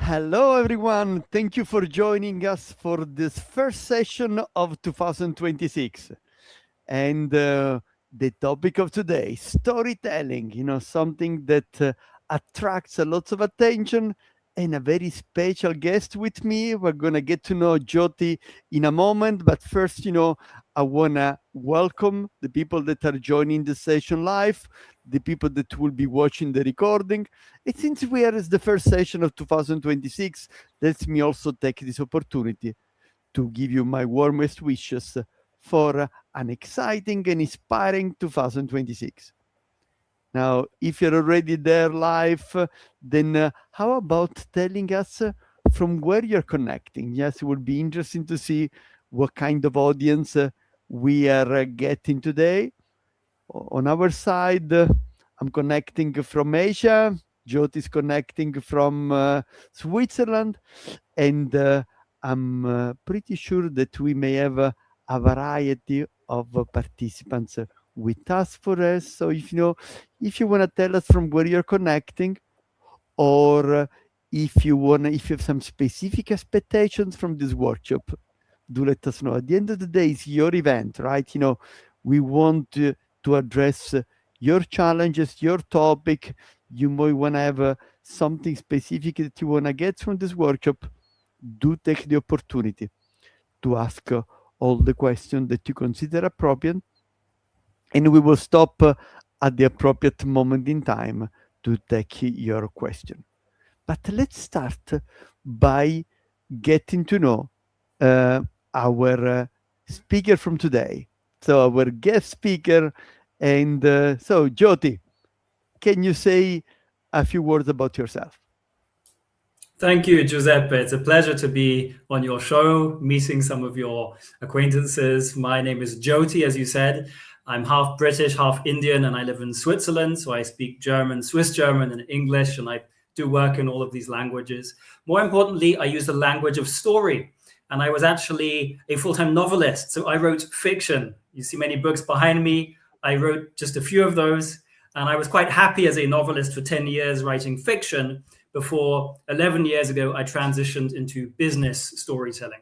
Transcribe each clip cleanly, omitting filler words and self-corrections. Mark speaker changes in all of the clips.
Speaker 1: Hello, everyone. Thank you for joining us for this first session of 2026. And the topic of today, storytelling, something that attracts a lot of attention and a very special guest with me. We're going to get to know Jyoti in a moment. But first, I want to welcome the people that are joining the session live, the people that will be watching the recording. And since we are at the first session of 2026, let me also take this opportunity to give you my warmest wishes for an exciting and inspiring 2026. Now, if you're already there live, then how about telling us from where you're connecting? Yes, it would be interesting to see what kind of audience we are getting today. On our side, I'm connecting from Asia. Jyoti is connecting from Switzerland, and I'm pretty sure that we may have a variety of participants with us for us. So if you want to tell us from where you're connecting, or if you have some specific expectations from this workshop, do let us know. At the end of the day, it's your event, right? We want to address your challenges, your topic. You might want to have something specific that you want to get from this workshop. Do take the opportunity to ask all the questions that you consider appropriate, and we will stop at the appropriate moment in time to take your question. But let's start by getting to know our speaker from today. So our guest speaker, and so Jyoti, can you say a few words about yourself?
Speaker 2: Thank you, Giuseppe. It's a pleasure to be on your show, meeting some of your acquaintances. My name is Jyoti, as you said. I'm half British, half Indian, and I live in Switzerland. So I speak German, Swiss German, and English, and I do work in all of these languages. More importantly, I use the language of story. And I was actually a full-time novelist. So I wrote fiction. You see many books behind me. I wrote just a few of those. And I was quite happy as a novelist for 10 years writing fiction before 11 years ago, I transitioned into business storytelling.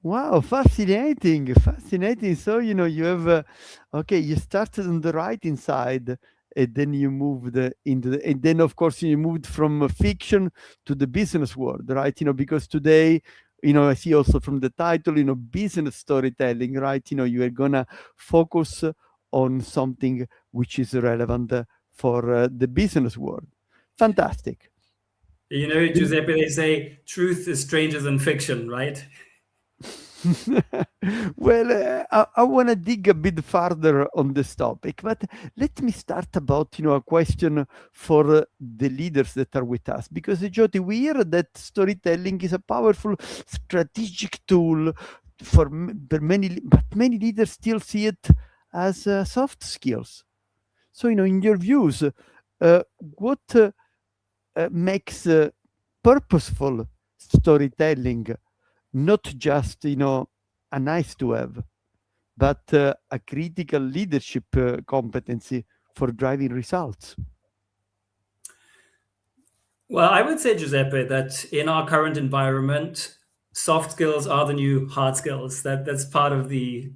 Speaker 1: Wow, fascinating, fascinating. So, you have, okay, you started on the writing side, and then you moved and then, of course, you moved from fiction to the business world, right? Because today, I see also from the title, business storytelling, right? You are gonna focus on something which is relevant for the business world. Fantastic.
Speaker 2: Giuseppe, they say truth is stranger than fiction, right?
Speaker 1: Well, I want to dig a bit further on this topic, but let me start about a question for the leaders that are with us, because Jyoti, we hear that storytelling is a powerful strategic tool for many, but many leaders still see it as soft skills. So, in your views, what makes purposeful storytelling not just a nice to have, but a critical leadership competency for driving results?
Speaker 2: Well, I would say, Giuseppe, that in our current environment, soft skills are the new hard skills. That's part of the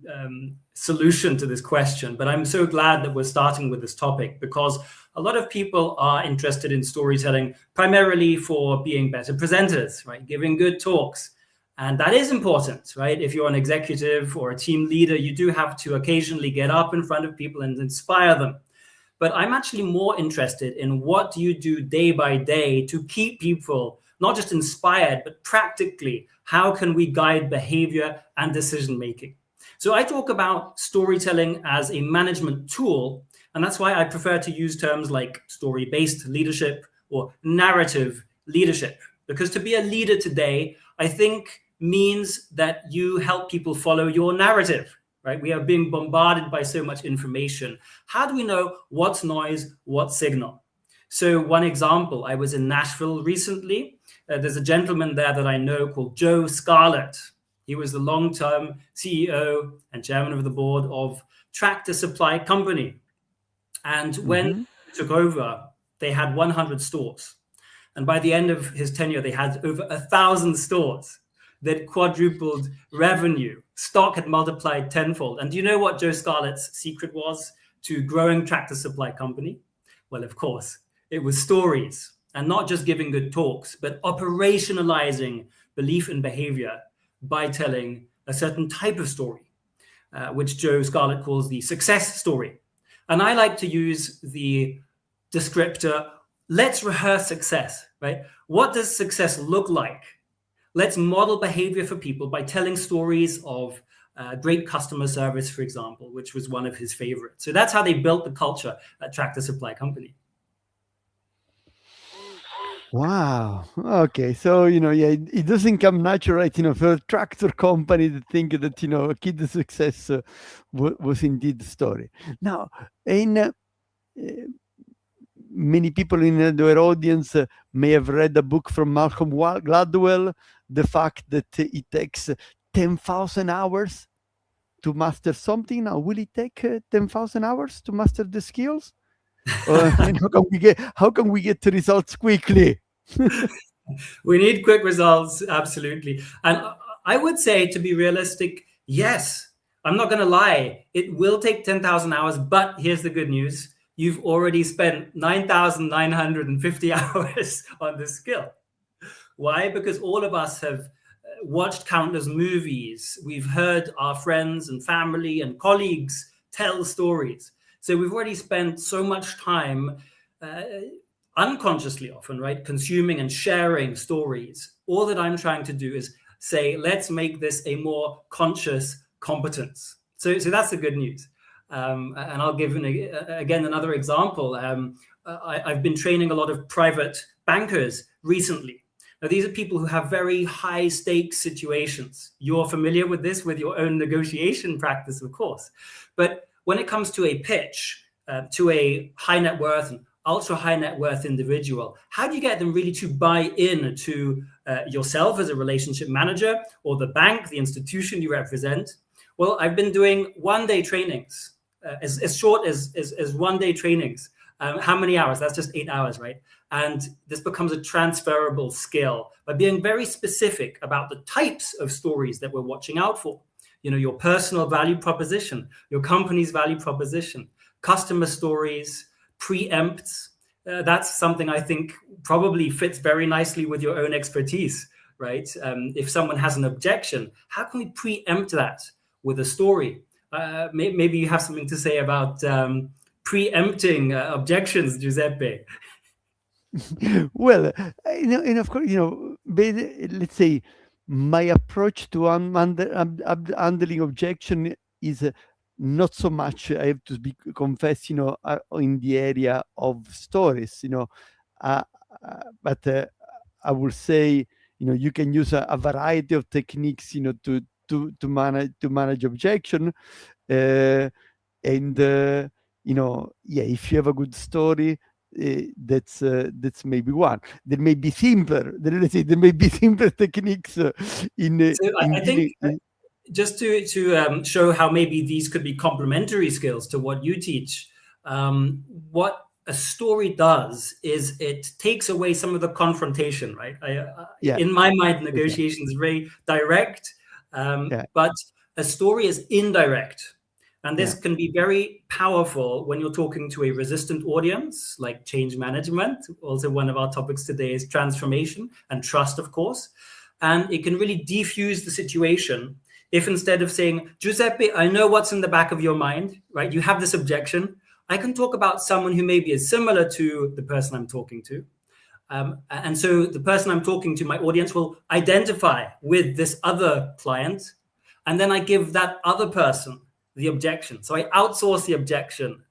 Speaker 2: solution to this question. But I'm so glad that we're starting with this topic, because a lot of people are interested in storytelling primarily for being better presenters, right? Giving good talks. And that is important, right? If you're an executive or a team leader, you do have to occasionally get up in front of people and inspire them. But I'm actually more interested in what do you do day by day to keep people not just inspired, but practically, how can we guide behavior and decision making? So I talk about storytelling as a management tool, and that's why I prefer to use terms like story-based leadership or narrative leadership. Because to be a leader today, I think means that you help people follow your narrative, right? We are being bombarded by so much information. How do we know what's noise, what's signal? So one example, I was in Nashville recently. There's a gentleman there that I know called Joe Scarlett. He was the long-term CEO and chairman of the board of Tractor Supply Company. And when he took over, they had 100 stores. And by the end of his tenure, they had over 1,000 stores. They'd quadrupled revenue. Stock had multiplied tenfold. And do you know what Joe Scarlett's secret was to growing Tractor Supply Company? Well, of course, it was stories. And not just giving good talks, but operationalizing belief and behavior by telling a certain type of story, which Joe Scarlett calls the success story. And I like to use the descriptor, let's rehearse success, right? What does success look like? Let's model behavior for people by telling stories of great customer service, for example, which was one of his favorites. So that's how they built the culture at Tractor Supply Company.
Speaker 1: Wow. Okay. So, it doesn't come natural, right? For a tractor company to think that, a kid's success was indeed the story. Now, many people in their audience may have read a book from Malcolm Gladwell, the fact that it takes 10,000 hours to master something. Now, will it take 10,000 hours to master the skills? And how can we get the results quickly?
Speaker 2: We need quick results, absolutely. And I would say, to be realistic, yes. I'm not going to lie. It will take 10,000 hours, but here's the good news. You've already spent 9,950 hours on this skill. Why? Because all of us have watched countless movies. We've heard our friends and family and colleagues tell stories. So we've already spent so much time unconsciously often, right, consuming and sharing stories. All that I'm trying to do is say, let's make this a more conscious competence. So that's the good news. And I'll give again another example. I've been training a lot of private bankers recently. Now, these are people who have very high stakes situations. You're familiar with this with your own negotiation practice, of course. But when it comes to a pitch to a high net worth and ultra high net worth individual, how do you get them really to buy in to yourself as a relationship manager or the bank, the institution you represent? Well, I've been doing one-day trainings, as short as one-day trainings. How many hours? That's just 8 hours, right? And this becomes a transferable skill by being very specific about the types of stories that we're watching out for. Your personal value proposition, your company's value proposition, customer stories, preempts. That's something I think probably fits very nicely with your own expertise, right? If someone has an objection, how can we preempt that with a story? Maybe you have something to say about preempting objections, Giuseppe.
Speaker 1: Well, and of course, let's say my approach to handling objection is not so much, I have to confess, in the area of stories, but I would say, you can use a variety of techniques, to manage objection, and if you have a good story, that's maybe one. There may be simpler. There may be simpler techniques
Speaker 2: I think just to show how maybe these could be complementary skills to what you teach. What a story does is it takes away some of the confrontation, right? In my mind, negotiation is very direct, but a story is indirect. And this can be very powerful when you're talking to a resistant audience, like change management. Also, one of our topics today is transformation and trust, of course. And it can really defuse the situation. If instead of saying, Giuseppe, I know what's in the back of your mind, right? You have this objection. I can talk about someone who maybe is similar to the person I'm talking to. And so the person I'm talking to, my audience, will identify with this other client. And then I give that other person the objection. So I outsource the objection.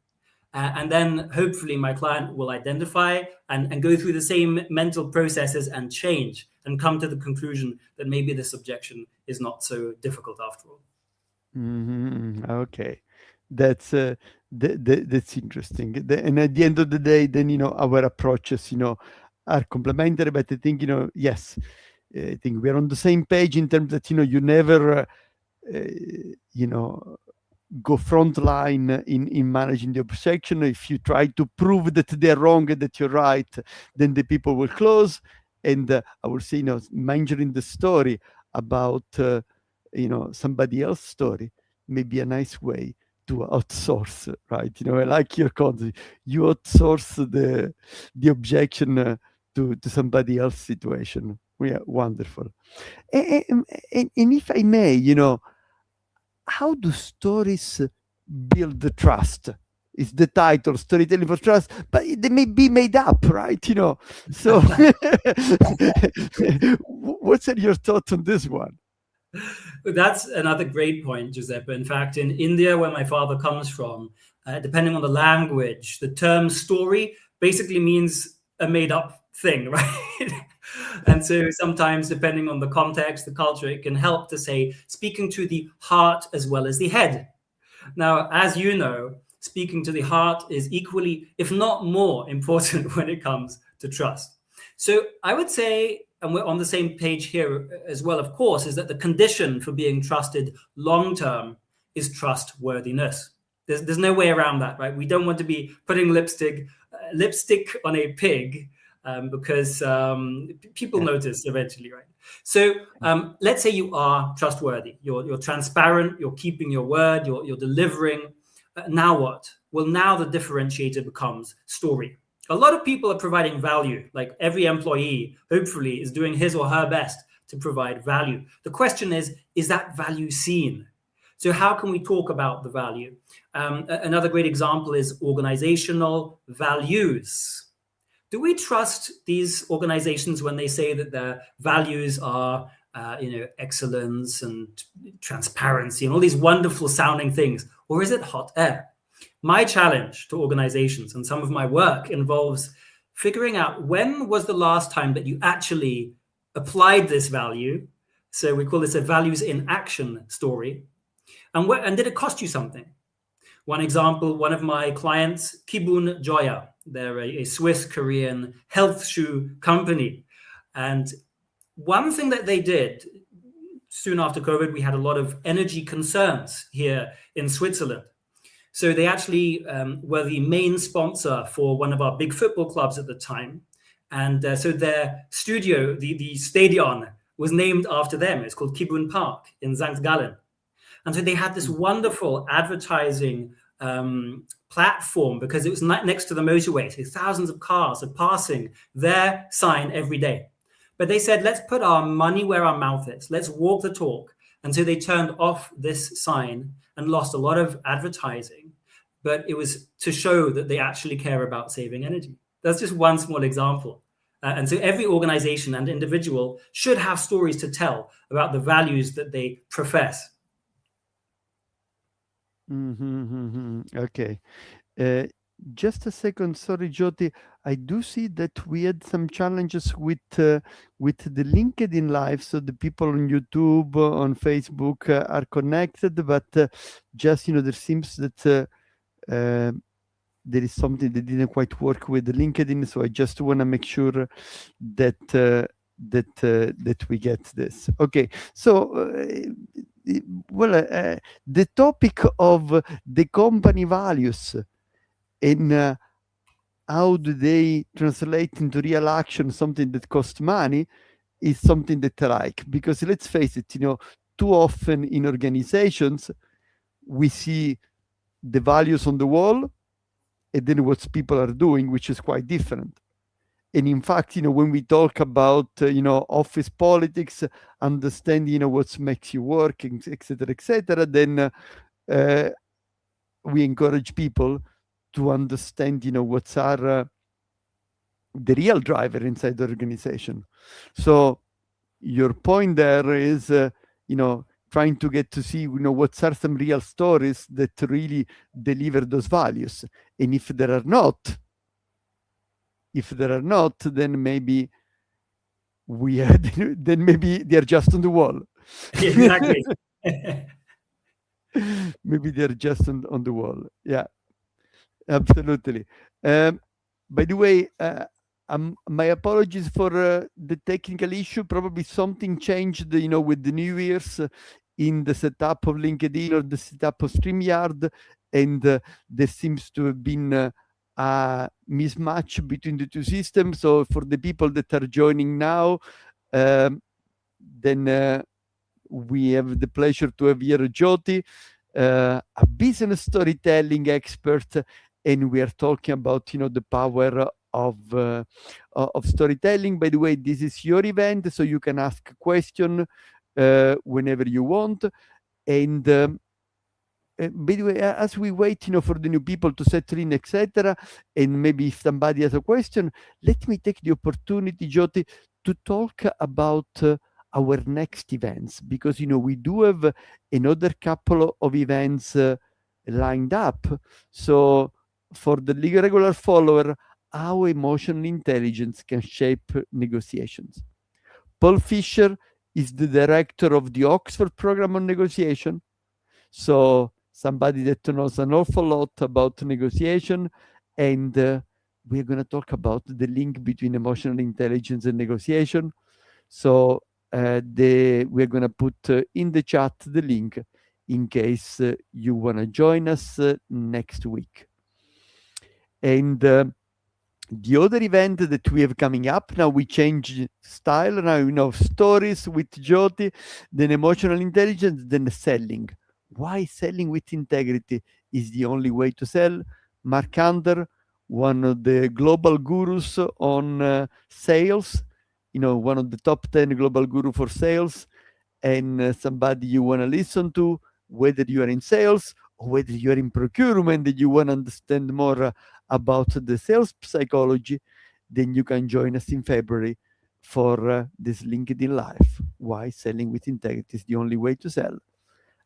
Speaker 2: And then hopefully my client will identify and go through the same mental processes and change and come to the conclusion that maybe this objection is not so difficult after all.
Speaker 1: Mm-hmm. Okay. That's interesting. And at the end of the day, then, our approaches, are complementary, but I think, yes, I think we're on the same page in terms that, you never, go front line in managing the objection. If you try to prove that they're wrong and that you're right, then the people will close. And I would say, mentioning the story about somebody else's story may be a nice way to outsource, right? I like your concept. You outsource the objection to somebody else's situation. Yeah, wonderful. And if I may, how do stories build the trust? Is the title Storytelling for Trust, but they may be made up, right? So what's your thoughts on this one?
Speaker 2: That's another great point, Giuseppe. In fact, in India, where my father comes from, depending on the language, the term story basically means a made up thing, right? And so sometimes, depending on the context, the culture, it can help to say speaking to the heart as well as the head. Now, as you know, speaking to the heart is equally, if not more, important when it comes to trust. So I would say, and we're on the same page here as well, of course, is that the condition for being trusted long term is trustworthiness. There's no way around that, right? We don't want to be putting lipstick on a pig because people notice eventually, right? So let's say you are trustworthy, you're transparent, you're keeping your word, you're delivering. Now what? Well, now the differentiator becomes story. A lot of people are providing value, like every employee, hopefully, is doing his or her best to provide value. The question is that value seen? So how can we talk about the value? Another great example is organizational values. Do we trust these organizations when they say that their values are excellence and transparency and all these wonderful sounding things? Or is it hot air? My challenge to organizations and some of my work involves figuring out when was the last time that you actually applied this value. So we call this a values in action story. And did it cost you something? One example, one of my clients, Kibun Joya, they're a Swiss-Korean health shoe company. And one thing that they did, soon after COVID, we had a lot of energy concerns here in Switzerland. So they actually were the main sponsor for one of our big football clubs at the time. And so their studio, the stadion, was named after them. It's called Kibun Park in St. Gallen. And so they had this wonderful advertising platform because it was next to the motorway. So thousands of cars are passing their sign every day. But they said, let's put our money where our mouth is. Let's walk the talk. And so they turned off this sign and lost a lot of advertising. But it was to show that they actually care about saving energy. That's just one small example. And so every organization and individual should have stories to tell about the values that they profess.
Speaker 1: Okay. Just a second, sorry, Jyoti. I do see that we had some challenges with the LinkedIn Live, so the people on YouTube, on Facebook are connected, but just there seems that there is something that didn't quite work with the LinkedIn, so I just want to make sure that that we get this. Okay, so the topic of the company values and how do they translate into real action, something that costs money, is something that I like. Because let's face it, too often in organizations, we see the values on the wall and then what people are doing, which is quite different. And in fact, when we talk about, office politics, understanding, what makes you work, et cetera, then we encourage people to understand, what's are the real driver inside the organization. So your point there is, trying to get to see, what are some real stories that really deliver those values. And if there are not, then maybe then maybe they're just on the wall.
Speaker 2: Exactly.
Speaker 1: Maybe they're just on the wall. Yeah, absolutely. By the way, my apologies for the technical issue. Probably something changed, with the New Year's in the setup of LinkedIn or the setup of StreamYard, and there seems to have been a mismatch between the two systems. So for the people that are joining now, then we have the pleasure to have here Jyoti, a business storytelling expert, and we are talking about the power of storytelling. By the way, this is your event, so you can ask a question whenever you want. And by the way, as we wait for the new people to settle in, etc., and maybe if somebody has a question, let me take the opportunity, Jyoti, to talk about our next events, because we do have another couple of events lined up. So for the regular follower, how emotional intelligence can shape negotiations. Paul Fisher is the director of the Oxford Program on Negotiation, so somebody that knows an awful lot about negotiation, and we're going to talk about the link between emotional intelligence and negotiation. So we're going to put in the chat the link in case you want to join us next week. And the other event that we have coming up, now we change style, now stories with Jyoti, then emotional intelligence, then selling. Why selling with integrity is the only way to sell. Mark Under, one of the global gurus on sales, one of the top 10 global guru for sales, and somebody you want to listen to, whether you are in sales or whether you are in procurement and you want to understand more about the sales psychology, then you can join us in February for this LinkedIn Live. Why selling with integrity is the only way to sell.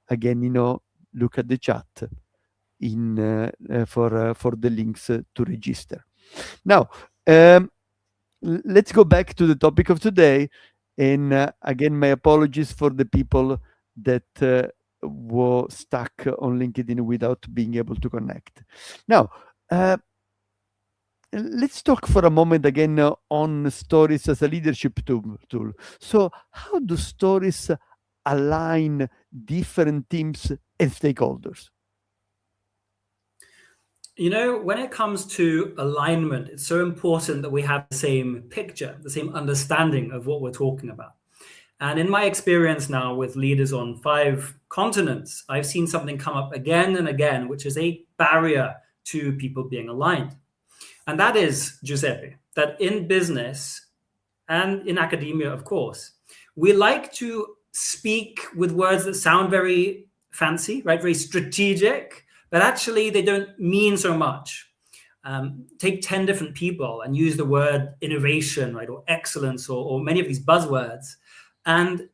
Speaker 1: Again, look at the chat for the links to register. Now, let's go back to the topic of today. And again, my apologies for the people that were stuck on LinkedIn without being able to connect. Now, let's talk for a moment again on stories as a leadership tool. So how do stories align different teams and stakeholders?
Speaker 2: When it comes to alignment, it's so important that we have the same picture, the same understanding of what we're talking about. And in my experience now with leaders on 5 continents, I've seen something come up again and again, which is a barrier to people being aligned. And that is, Giuseppe, that in business and in academia, of course, we like to speak with words that sound very fancy, right? Very strategic, but actually they don't mean so much. Take 10 different people and use the word innovation, right, or excellence, or many of these buzzwords, and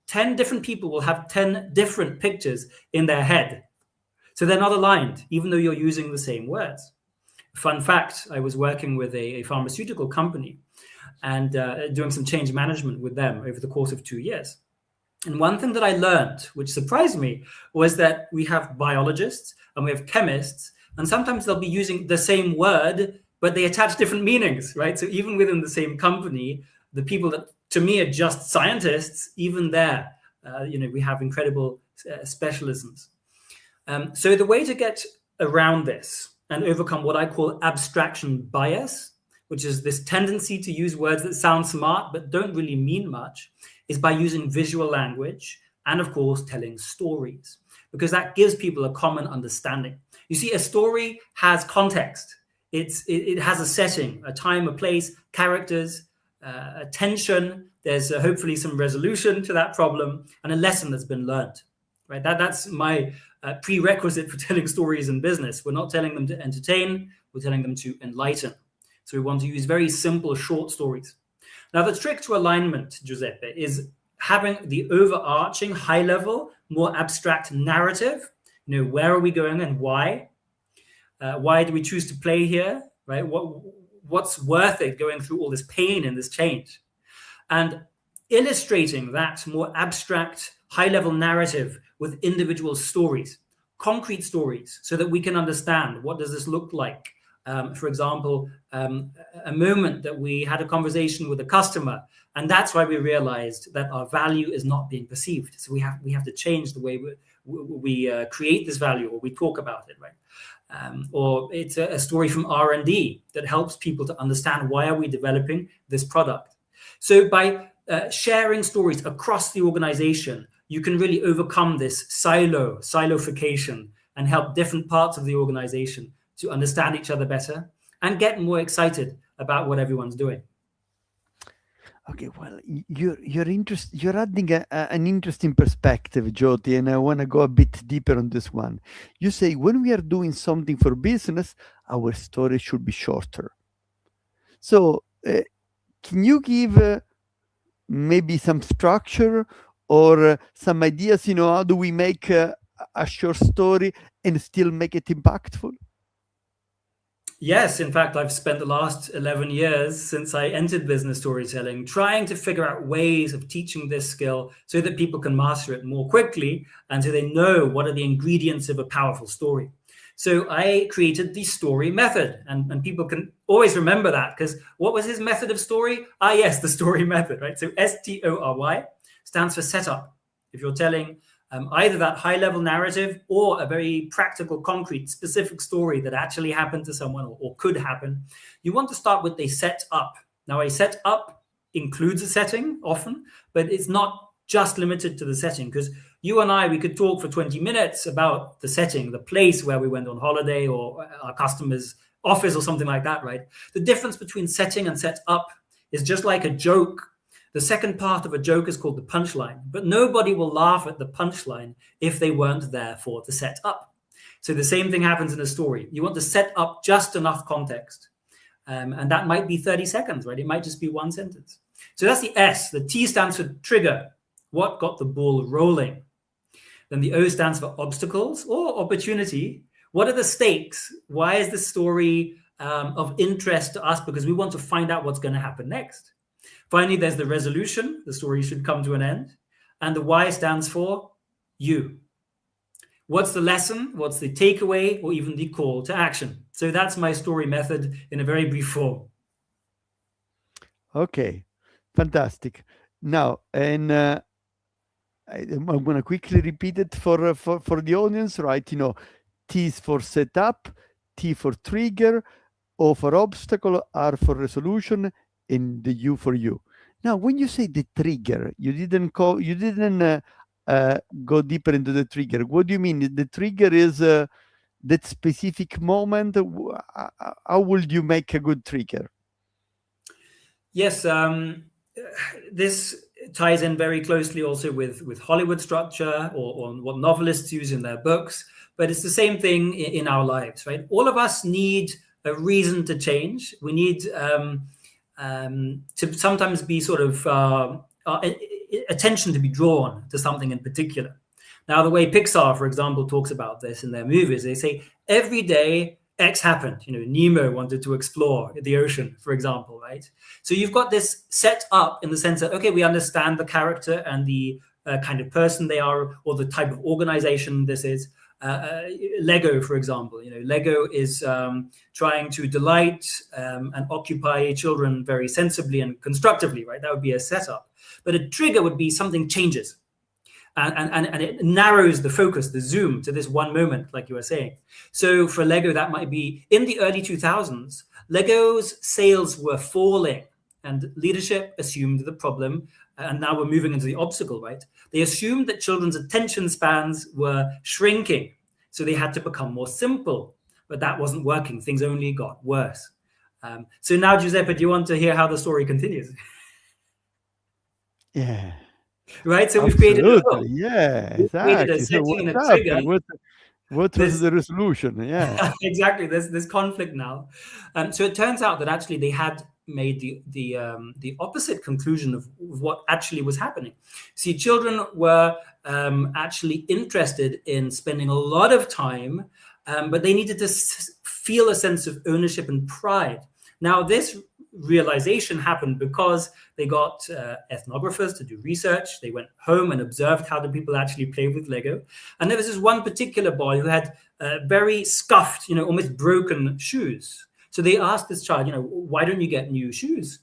Speaker 2: 10 different people will have 10 different pictures in their head. So they're not aligned, even though you're using the same words. Fun fact, I was working with a pharmaceutical company and doing some change management with them over the course of 2 years. And one thing that I learned, which surprised me, was that we have biologists and we have chemists, and sometimes they'll be using the same word, but they attach different meanings, right? So even within the same company, the people that to me are just scientists, even there, we have incredible specialisms. So the way to get around this and overcome what I call abstraction bias, which is this tendency to use words that sound smart but don't really mean much, is by using visual language and, of course, telling stories, because that gives people a common understanding. You see, a story has context. It has a setting, a time, a place, characters, a tension. There's hopefully some resolution to that problem and a lesson that's been learned. Right? That's my prerequisite for telling stories in business. We're not telling them to entertain, we're telling them to enlighten. So we want to use very simple, short stories. Now, the trick to alignment, Giuseppe, is having the overarching, high-level, more abstract narrative. Where are we going and why? Why do we choose to play here? Right? What's worth it going through all this pain and this change? And illustrating that more abstract, high-level narrative with individual stories, concrete stories, so that we can understand what does this look like For example, a moment that we had a conversation with a customer, and that's why we realized that our value is not being perceived. So we have to change the way we create this value, or we talk about it, right? Or it's a story from R&D that helps people to understand why are we developing this product. So by sharing stories across the organization, you can really overcome this siloification and help different parts of the organization to understand each other better and get more excited about what everyone's doing.
Speaker 1: Okay, well, you're adding an interesting perspective, Jyoti, and I want to go a bit deeper on this one. You say when we are doing something for business, our story should be shorter. So, can you give maybe some structure or some ideas? How do we make a short story and still make it impactful?
Speaker 2: Yes, in fact, I've spent the last 11 years since I entered business storytelling trying to figure out ways of teaching this skill so that people can master it more quickly and so they know what are the ingredients of a powerful story. So I created the story method, and people can always remember that, because what was his method of story? Yes, the story method, right? So STORY stands for setup. If you're telling either that high-level narrative or a very practical, concrete, specific story that actually happened to someone or could happen, you want to start with a setup. Now, a setup includes a setting often, but it's not just limited to the setting, because you and I, we could talk for 20 minutes about the setting, the place where we went on holiday or our customer's office or something like that, right? The difference between setting and setup is just like a joke. The second part of a joke is called the punchline, but nobody will laugh at the punchline if they weren't there for the setup. So the same thing happens in a story. You want to set up just enough context. And that might be 30 seconds, right? It might just be one sentence. So that's the S. The T stands for trigger. What got the ball rolling? Then the O stands for obstacles or opportunity. What are the stakes? Why is the story of interest to us? Because we want to find out what's going to happen next. Finally, there's the resolution. The story should come to an end. And the Y stands for you. What's the lesson? What's the takeaway, or even the call to action? So that's my story method in a very brief form.
Speaker 1: Okay, fantastic. Now, and I'm going to quickly repeat it for the audience, right? T is for setup, T for trigger, O for obstacle, R for resolution, and the U for you. Now, when you say the trigger, you didn't go deeper into the trigger. What do you mean? The trigger is that specific moment. How would you make a good trigger?
Speaker 2: Yes, this ties in very closely also with Hollywood structure or what novelists use in their books. But it's the same thing in our lives, right? All of us need a reason to change. We need to sometimes be sort of attention to be drawn to something in particular. Now, the way Pixar, for example, talks about this in their movies, they say every day X happened. Nemo wanted to explore the ocean, for example, right? So you've got this set up in the sense that, okay, we understand the character and the kind of person they are or the type of organization this is. Lego, for example, Lego is trying to delight and occupy children very sensibly and constructively, right? That would be a setup. But a trigger would be something changes. And it narrows the focus, the zoom to this one moment, like you were saying. So for Lego, that might be in the early 2000s, Lego's sales were falling and leadership assumed the problem. And now we're moving into the obstacle, right? They assumed that children's attention spans were shrinking. So they had to become more simple, but that wasn't working. Things only got worse. So now, Giuseppe, do you want to hear how the story continues?
Speaker 1: Yeah.
Speaker 2: Right, so
Speaker 1: absolutely.
Speaker 2: we've created
Speaker 1: exactly.
Speaker 2: a setting and a trigger.
Speaker 1: What was the resolution? Yeah,
Speaker 2: exactly. There's conflict now, so it turns out that actually they had made the opposite conclusion of what actually was happening. See, children were actually interested in spending a lot of time, but they needed to feel a sense of ownership and pride. Now, this realization happened because they got ethnographers to do research. They went home and observed how the people actually play with Lego. And there was this one particular boy who had very scuffed, almost broken shoes. So they asked this child, why don't you get new shoes?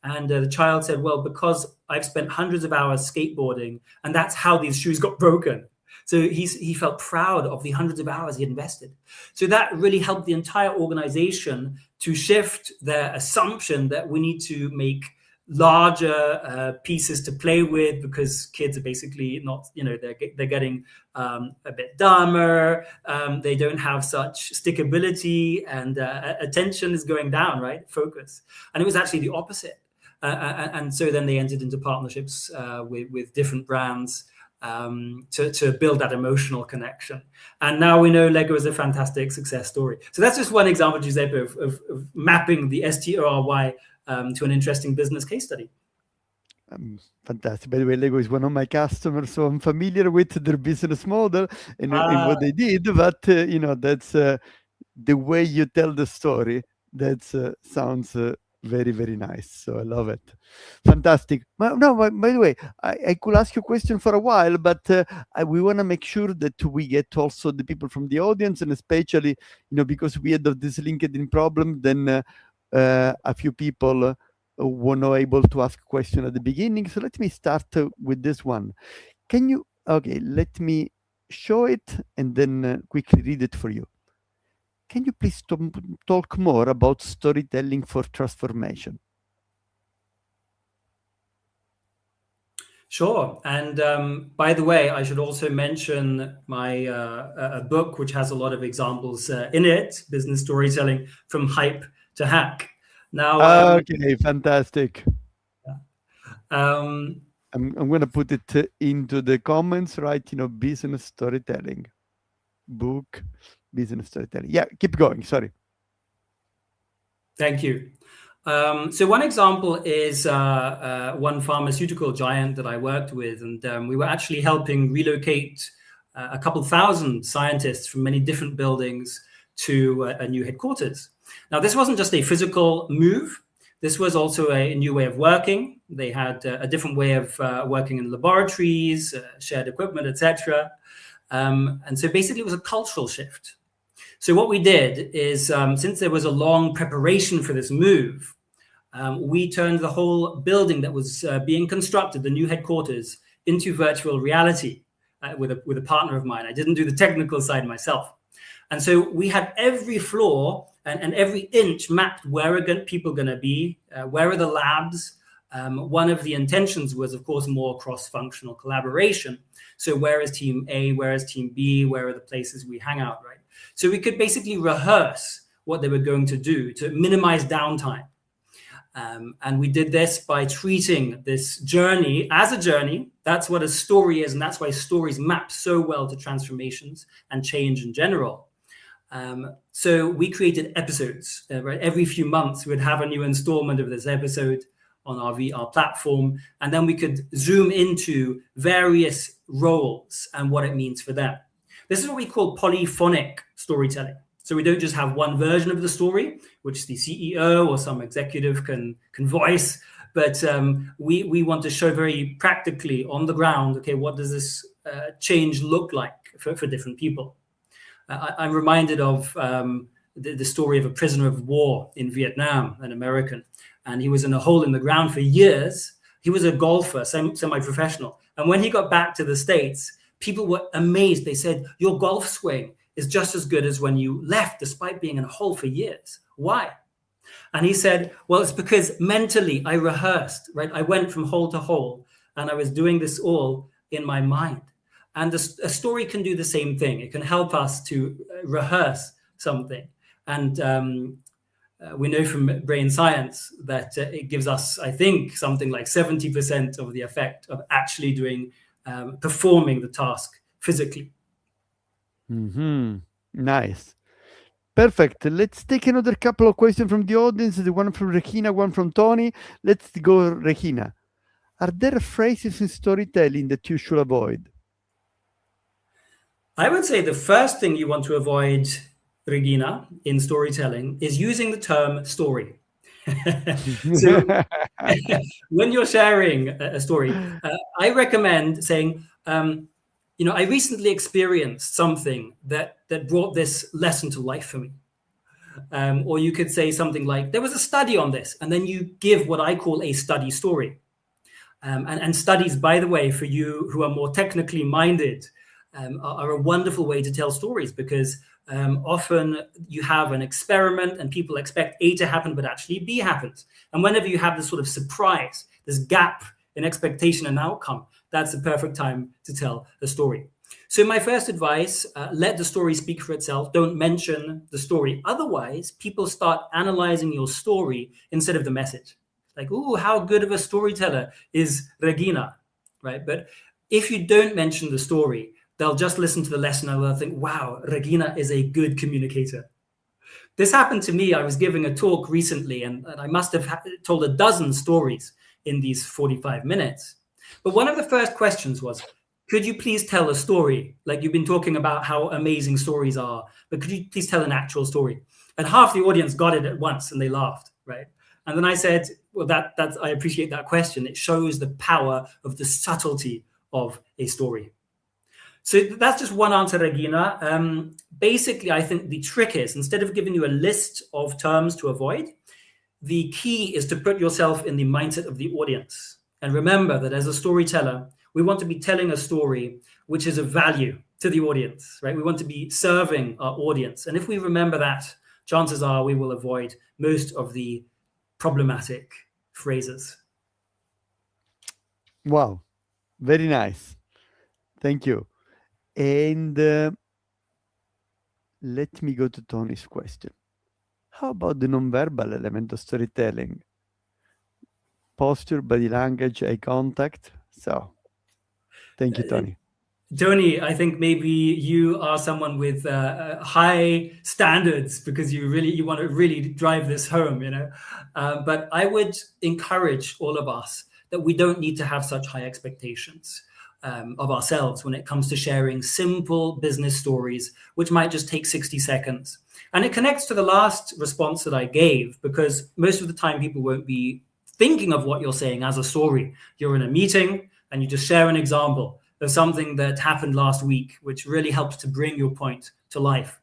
Speaker 2: And the child said, well, because I've spent hundreds of hours skateboarding, and that's how these shoes got broken. So he felt proud of the hundreds of hours he had invested. So that really helped the entire organization to shift their assumption that we need to make larger pieces to play with, because kids are basically not, they're getting a bit dumber. They don't have such stickability, and attention is going down, right? Focus. And it was actually the opposite. And so then they entered into partnerships with different brands to build that emotional connection. And now we know Lego is a fantastic success story. So that's just one example, Giuseppe, of mapping the STORY to an interesting business case study.
Speaker 1: Fantastic. By the way, Lego is one of my customers, so I'm familiar with their business model and what they did. But that's the way you tell the story. That sounds very, very nice. So I love it. Fantastic. By the way, I could ask you a question for a while, but we want to make sure that we get also the people from the audience, and especially, because we had this LinkedIn problem, then a few people were not able to ask a question at the beginning. So let me start with this one. Let me show it and then quickly read it for you. Can you please talk more about storytelling for transformation?
Speaker 2: Sure. And by the way, I should also mention my a book which has a lot of examples in it, Business Storytelling from Hype to Hack. Now,
Speaker 1: okay, fantastic. I'm going to put it into the comments, right? Business storytelling book, business storytelling. Yeah, keep going. Sorry.
Speaker 2: Thank you. So one example is one pharmaceutical giant that I worked with, and we were actually helping relocate a couple thousand scientists from many different buildings to a new headquarters. Now, this wasn't just a physical move. This was also a new way of working. They had a different way of working in laboratories, shared equipment, etc. And so basically it was a cultural shift. So what we did is, since there was a long preparation for this move, we turned the whole building that was being constructed, the new headquarters, into virtual reality with a partner of mine. I didn't do the technical side myself. And so we had every floor and every inch mapped. Where are people going to be? Where are the labs? One of the intentions was, of course, more cross-functional collaboration. So where is team A? Where is team B? Where are the places we hang out, right? So we could basically rehearse what they were going to do to minimize downtime. And we did this by treating this journey as a journey. That's what a story is, and that's why stories map so well to transformations and change in general. So we created episodes. Right? Every few months, we would have a new installment of this episode on our VR platform, and then we could zoom into various roles and what it means for them. This is what we call polyphonic storytelling. So we don't just have one version of the story, which the CEO or some executive can voice, but we want to show very practically on the ground, okay, what does this change look like for different people? I'm reminded of the story of a prisoner of war in Vietnam, an American, and he was in a hole in the ground for years. He was a golfer, semi-professional. And when he got back to the States, people were amazed. They said, your golf swing is just as good as when you left, despite being in a hole for years. Why? And he said, well, it's because mentally I rehearsed, right? I went from hole to hole, and I was doing this all in my mind. And a story can do the same thing. It can help us to rehearse something. And we know from brain science that it gives us, I think, something like 70% of the effect of actually performing the task physically.
Speaker 1: Nice. Perfect. Let's take another couple of questions from the audience. The one from Regina, one from Tony. Let's go, Regina. Are there phrases in storytelling that you should avoid?
Speaker 2: I would say the first thing you want to avoid, Regina, in storytelling is using the term story. So when you're sharing a story, I recommend saying, I recently experienced something that brought this lesson to life for me. Or you could say something like, there was a study on this, and then you give what I call a study story. And studies, by the way, for you who are more technically minded, are a wonderful way to tell stories, because often you have an experiment and people expect A to happen, but actually B happens. And whenever you have this sort of surprise, this gap in expectation and outcome, that's the perfect time to tell a story. So my first advice, let the story speak for itself. Don't mention the story. Otherwise, people start analyzing your story instead of the message. Like, ooh, how good of a storyteller is Regina, right? But if you don't mention the story, they'll just listen to the lesson and they'll think, wow, Regina is a good communicator. This happened to me. I was giving a talk recently, and I must have told a dozen stories in these 45 minutes. But one of the first questions was, could you please tell a story? Like, you've been talking about how amazing stories are, but could you please tell an actual story? And half the audience got it at once and they laughed, right? And then I said, well, that's I appreciate that question. It shows the power of the subtlety of a story. So that's just one answer, Regina. Basically, I think the trick is, instead of giving you a list of terms to avoid, the key is to put yourself in the mindset of the audience. And remember that as a storyteller, we want to be telling a story which is of value to the audience, right? We want to be serving our audience. And if we remember that, chances are we will avoid most of the problematic phrases.
Speaker 1: Wow, very nice. Thank you. And let me go to Tony's question. How about the non-verbal element of storytelling? Posture, body language, eye contact. So, thank you, Tony.
Speaker 2: Tony, I think maybe you are someone with high standards because you want to really drive this home, you know. But I would encourage all of us that we don't need to have such high expectations of ourselves when it comes to sharing simple business stories, which might just take 60 seconds. And it connects to the last response that I gave, because most of the time people won't be thinking of what you're saying as a story. You're in a meeting and you just share an example of something that happened last week, which really helps to bring your point to life.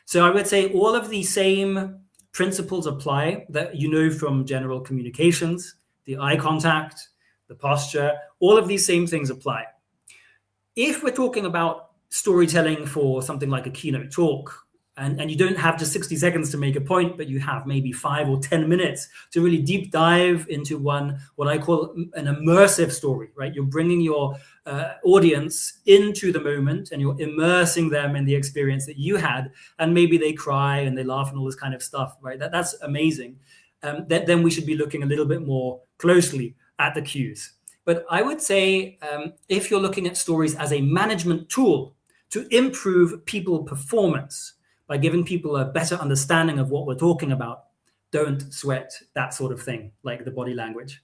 Speaker 2: So I would say all of the same principles apply that you know from general communications, the eye contact, the posture, all of these same things apply. If we're talking about storytelling for something like a keynote talk, and you don't have just 60 seconds to make a point, but you have maybe 5 or 10 minutes to really deep dive into what I call an immersive story, right? You're bringing your audience into the moment and you're immersing them in the experience that you had, and maybe they cry and they laugh and all this kind of stuff, right? That's amazing. Then we should be looking a little bit more closely at the cues. But I would say if you're looking at stories as a management tool to improve people performance, by giving people a better understanding of what we're talking about, don't sweat that sort of thing, like the body language.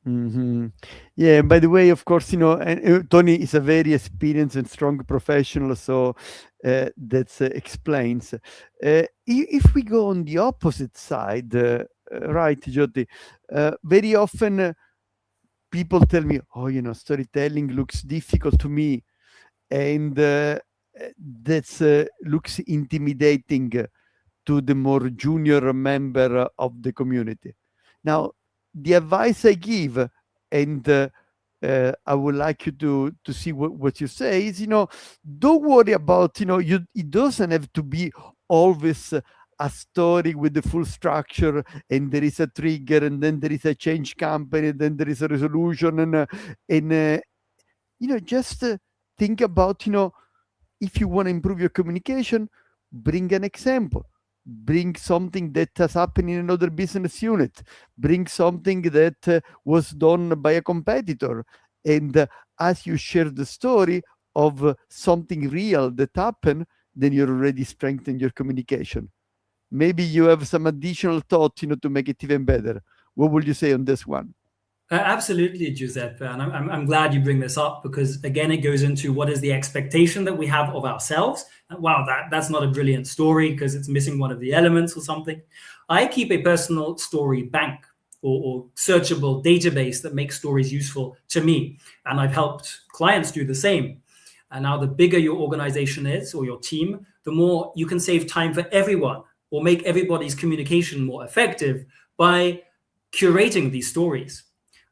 Speaker 1: Mm-hmm. Yeah, by the way, of course, you know, and Tony is a very experienced and strong professional, so that explains. If we go on the opposite side, right, Jyoti, very often people tell me, oh, you know, storytelling looks difficult to me, and that looks intimidating to the more junior member of the community. Now, the advice I give, and I would like you to see what you say, is, you know, don't worry about, you know, it doesn't have to be always a story with the full structure, and there is a trigger, and then there is a change company, and then there is a resolution, and you know, just think about, you know, if you want to improve your communication, bring an example. Bring something that has happened in another business unit. Bring something that was done by a competitor. And as you share the story of something real that happened, then you're already strengthening your communication. Maybe you have some additional thought, you know, to make it even better. What would you say on this one?
Speaker 2: Absolutely, Giuseppe. And I'm glad you bring this up, because, again, it goes into what is the expectation that we have of ourselves. And, wow, that's not a brilliant story because it's missing one of the elements or something. I keep a personal story bank or searchable database that makes stories useful to me. And I've helped clients do the same. And now the bigger your organization is or your team, the more you can save time for everyone. or make everybody's communication more effective by curating these stories,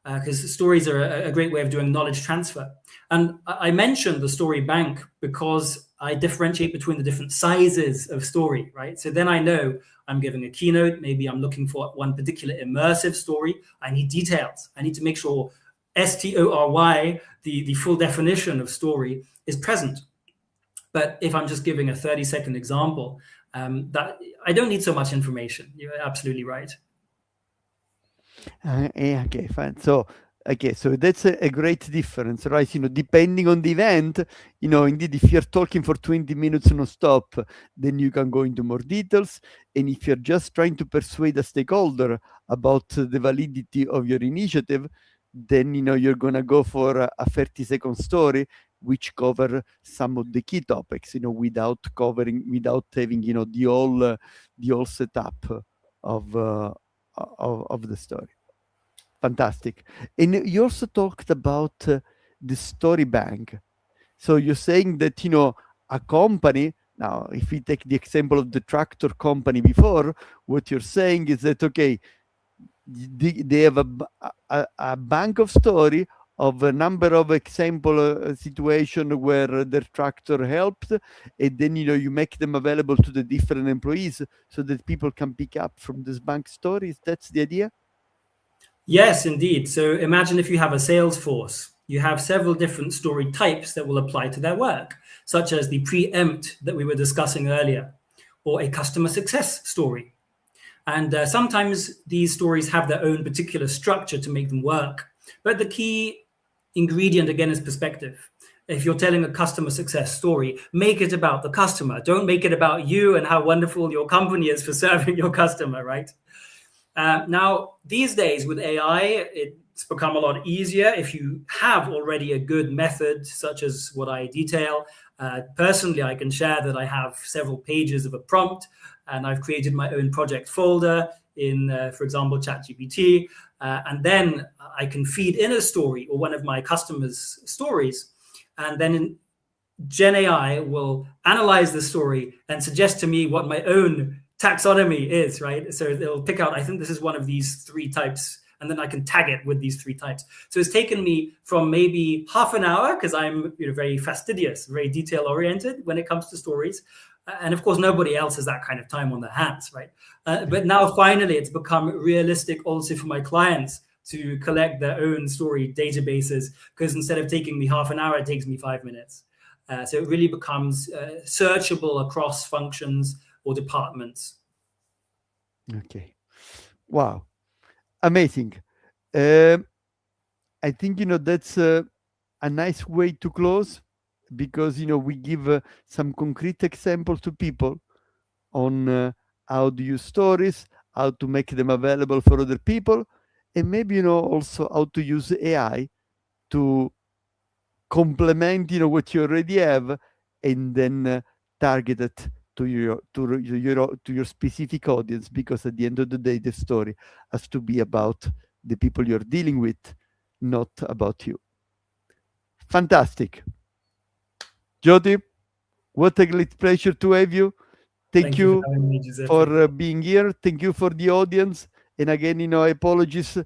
Speaker 2: because stories are a great way of doing knowledge transfer. And I mentioned the story bank because I differentiate between the different sizes of story, right? So then I know I'm giving a keynote, maybe I'm looking for one particular immersive story. I need details. I need to make sure STORY, the full definition of story, is present. But if I'm just giving a 30-second example, that I don't need so much information. You're absolutely right.
Speaker 1: Okay, fine. So, okay, so that's a great difference, right? Depending on the event, indeed, if you're talking for 20 minutes non-stop, then you can go into more details. And if you're just trying to persuade a stakeholder about the validity of your initiative, then, you're going to go for a 30-second story, which cover some of the key topics, without having, the whole setup of the story. Fantastic. And you also talked about the story bank. So you're saying that, a company, now, if we take the example of the tractor company before, what you're saying is that, okay, they have a bank of story of a number of example situation where their tractor helped, and then, you make them available to the different employees so that people can pick up from this bank stories. That's the idea?
Speaker 2: Yes, indeed. So imagine if you have a sales force, you have several different story types that will apply to their work, such as the preempt that we were discussing earlier, or a customer success story. And sometimes these stories have their own particular structure to make them work. But the key ingredient, again, is perspective. If you're telling a customer success story, make it about the customer. Don't make it about you and how wonderful your company is for serving your customer, right? Now, these days with AI, it's become a lot easier if you have already a good method, such as what I detail. Personally, I can share that I have several pages of a prompt, and I've created my own project folder in, for example, ChatGPT. And then I can feed in a story or one of my customers' stories. And then Gen AI will analyze the story and suggest to me what my own taxonomy is, right? So they'll pick out, I think this is one of these 3 types, and then I can tag it with these 3 types. So it's taken me from maybe half an hour, because I'm very fastidious, very detail-oriented when it comes to stories. And of course, nobody else has that kind of time on their hands, right? But now finally, it's become realistic also for my clients to collect their own story databases, because instead of taking me half an hour, it takes me 5 minutes. So it really becomes searchable across functions or departments.
Speaker 1: Okay. Wow. Amazing. I think, that's a nice way to close, because, we give some concrete examples to people on how to use stories, how to make them available for other people, and maybe, also how to use AI to complement, what you already have, and then target it to your specific audience, because at the end of the day, the story has to be about the people you're dealing with, not about you. Fantastic. Jyoti, what a great pleasure to have you. Thank you
Speaker 2: for having me, Giuseppe.
Speaker 1: for being here. Thank you for the audience. And again, apologies.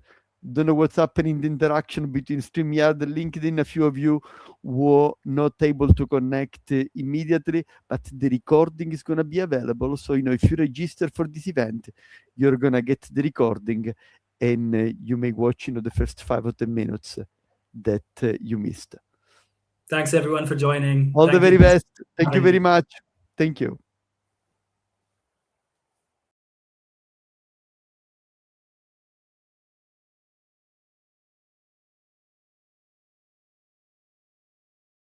Speaker 1: Don't know what's happening in the interaction between StreamYard and LinkedIn. A few of you were not able to connect immediately, but the recording is going to be available. So, if you register for this event, you're going to get the recording, and you may watch, the first 5 or 10 minutes that you missed.
Speaker 2: Thanks, everyone, for joining.
Speaker 1: All the very best. Thank you very much. Thank you.